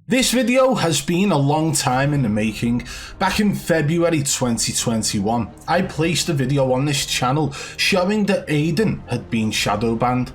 This video has been a long time in the making. Back in February 2021, I placed a video on this channel showing that Aydan had been shadow banned.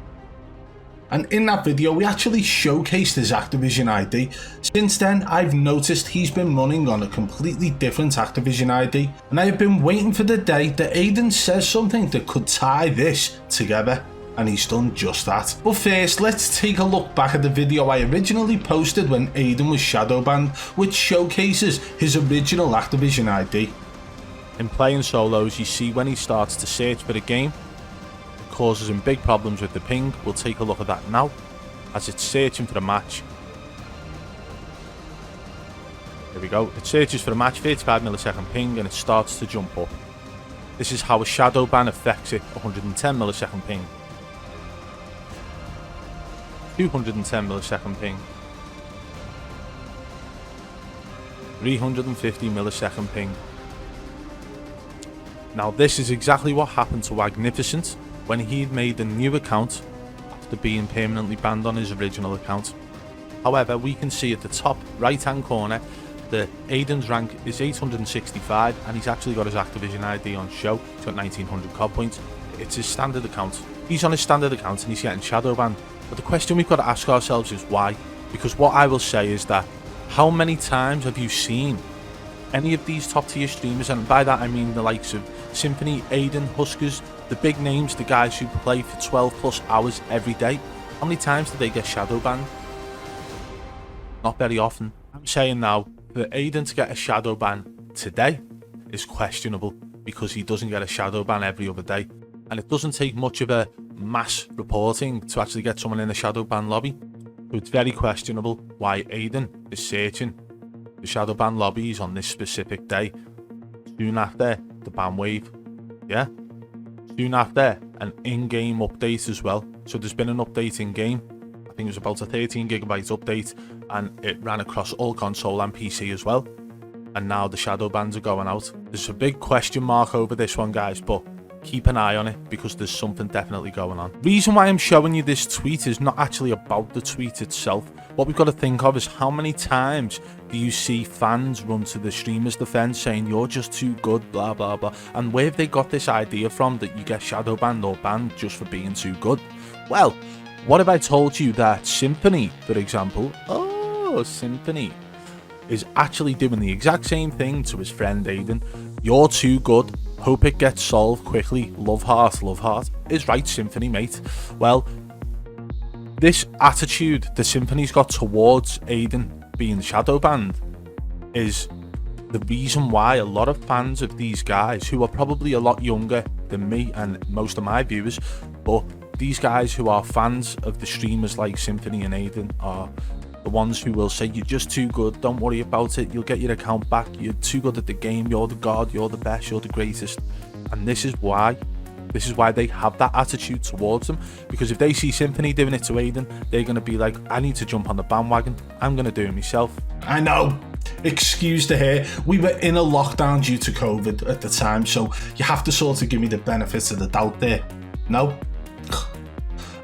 And in that video we actually showcased his Activision ID. Since then I've noticed he's been running on a completely different Activision ID, and I have been waiting for the day that Aydan says something that could tie this together. And he's done just that. But first, let's take a look back at the video I originally posted when Aydan was shadow banned, which showcases his original Activision ID. In playing solos, you see when he starts to search for a game, it causes him big problems with the ping. We'll take a look at that now, as it's searching for a match. Here we go, it searches for a match, 35 millisecond ping, and it starts to jump up. This is how a shadow ban affects it, 110 millisecond ping. 210 millisecond ping, 350 millisecond ping. Now this is exactly what happened to Magnificent when he'd made a new account after being permanently banned on his original account. However, we can see at the top right hand corner that Aydan's rank is 865 and he's actually got his Activision ID on show. He's got 1900 COD points. It's his standard account. He's on his standard account and he's getting shadow banned. But the question we've got to ask ourselves is why? Because what I will say is that how many times have you seen any of these top tier streamers, and by that I mean the likes of Symphony, Aydan, Huskers, the big names, the guys who play for 12 plus hours every day, how many times do they get shadow banned? Not very often. I'm saying now, for Aydan to get a shadow ban today is questionable, because he doesn't get a shadow ban every other day. And it doesn't take much of a mass reporting to actually get someone in a shadow ban lobby. So it's very questionable why Aydan is searching the shadow ban lobbies on this specific day, soon after the ban wave. Yeah, soon after an in-game update as well. So there's been an update in-game. I think it was about a 13 gigabyte update, and it ran across all console and PC as well. And now the shadow bans are going out. There's a big question mark over this one, guys, but keep an eye on it because there's something definitely going on. Reason why I'm showing you this tweet is not actually about the tweet itself. What we've got to think of is how many times do you see fans run to the streamer's defense saying you're just too good, blah blah blah, and where have they got this idea from that you get shadow banned or banned just for being too good? Well, what if I told you that Symphony, for example, Symphony is actually doing the exact same thing to his friend Aydan. You're too good, hope it gets solved quickly, love heart, is right, Symphony, mate. Well, this attitude the Symphony's got towards Aydan being shadow banned is the reason why a lot of fans of these guys, who are probably a lot younger than me and most of my viewers, but these guys who are fans of the streamers like Symphony and Aydan, are the ones who will say you're just too good, don't worry about it, you'll get your account back, you're too good at the game, you're the god, you're the best, you're the greatest. And this is why they have that attitude towards them, because if they see Symphony doing it to Aydan, they're going to be like, I need to jump on the bandwagon, I'm going to do it myself. I know, excuse the hair, we were in a lockdown due to COVID at the time, so you have to sort of give me the benefits of the doubt there. No?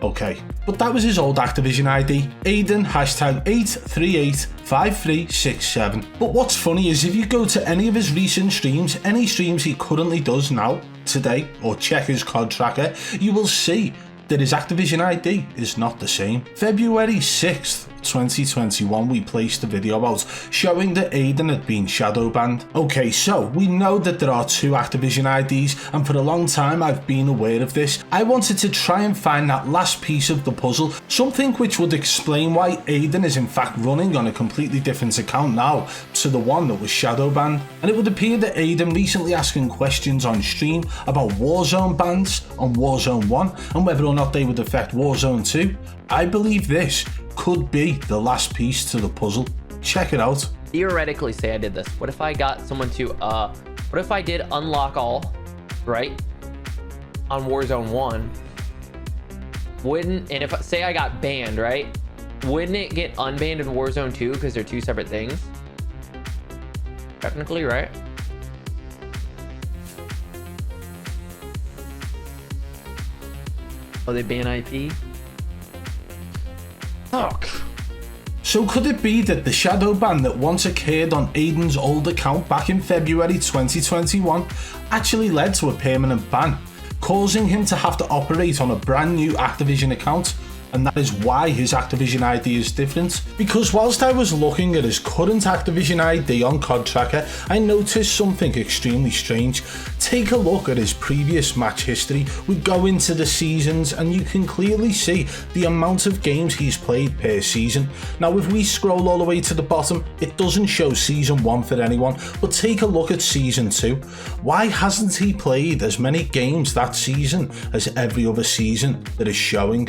Okay, but that was his old Activision ID, Aydan #8385367. But what's funny is if you go to any of his recent streams, any streams he currently does now, today, or check his COD tracker, you will see that his Activision ID is not the same. February 6th, 2021, we placed a video out showing that Aydan had been shadow banned. Okay, so we know that there are two Activision IDs, and for a long time I've been aware of this. I wanted to try and find that last piece of the puzzle, something which would explain why Aydan is in fact running on a completely different account now to the one that was shadow banned. And it would appear that Aydan recently asking questions on stream about Warzone bans on Warzone 1 and whether or not they would affect Warzone 2. I believe this could be the last piece to the puzzle. Check it out. Theoretically, say I did this. What if I got someone to, what if I did unlock all, right? On Warzone 1. Wouldn't, and if, say I got banned, right? Wouldn't it get unbanned in Warzone 2 because they're two separate things? Technically, right? Oh, they ban IP? Fuck. So could it be that the shadow ban that once occurred on Aydan's old account back in February 2021 actually led to a permanent ban, causing him to have to operate on a brand new Activision account? And that is why his Activision ID is different. Because whilst I was looking at his current Activision ID on COD Tracker, I noticed something extremely strange. Take a look at his previous match history. We go into the seasons and you can clearly see the amount of games he's played per season. Now if we scroll all the way to the bottom, it doesn't show season 1 for anyone, but take a look at season 2. Why hasn't he played as many games that season as every other season that is showing?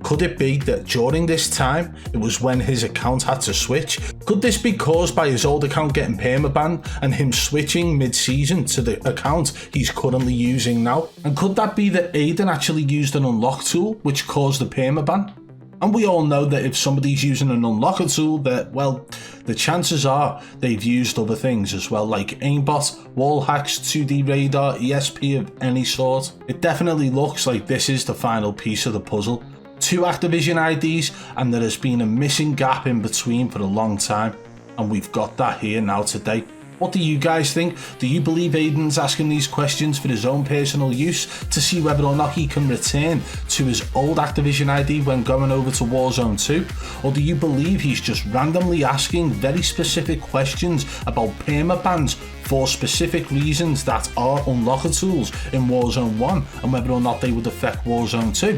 Could it be that during this time, it was when his account had to switch? Could this be caused by his old account getting permabanned and him switching mid-season to the account he's currently using now? And could that be that Aydan actually used an unlock tool which caused the permaban? And we all know that if somebody's using an unlocker tool, that, well, the chances are they've used other things as well, like aimbot, wall hacks, 2D radar, ESP of any sort. It definitely looks like this is the final piece of the puzzle. 2 Activision IDs, and there has been a missing gap in between for a long time, and we've got that here now today. What do you guys think? Do you believe Aydan's asking these questions for his own personal use to see whether or not he can return to his old Activision ID when going over to Warzone 2? Or do you believe he's just randomly asking very specific questions about permabans for specific reasons that are unlocker tools in Warzone 1 and whether or not they would affect Warzone 2?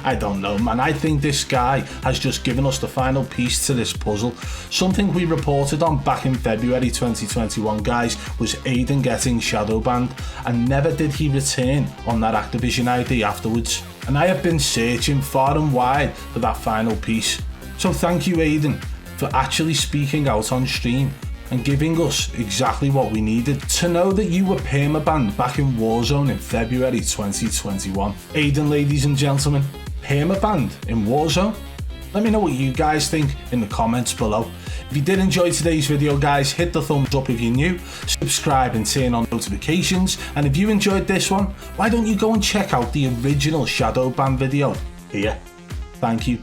I don't know, man. I think this guy has just given us the final piece to this puzzle. Something we reported on back in February 2021, guys, was Aydan getting shadow banned, and never did he return on that Activision ID afterwards. And I have been searching far and wide for that final piece. So thank you, Aydan, for actually speaking out on stream and giving us exactly what we needed to know that you were permabanned back in Warzone in February 2021. Aydan, ladies and gentlemen, permabanned in Warzone? Let me know what you guys think in the comments below. If you did enjoy today's video, guys, hit the thumbs up if you're new, subscribe and turn on notifications, and if you enjoyed this one, why don't you go and check out the original shadow ban video here. Thank you.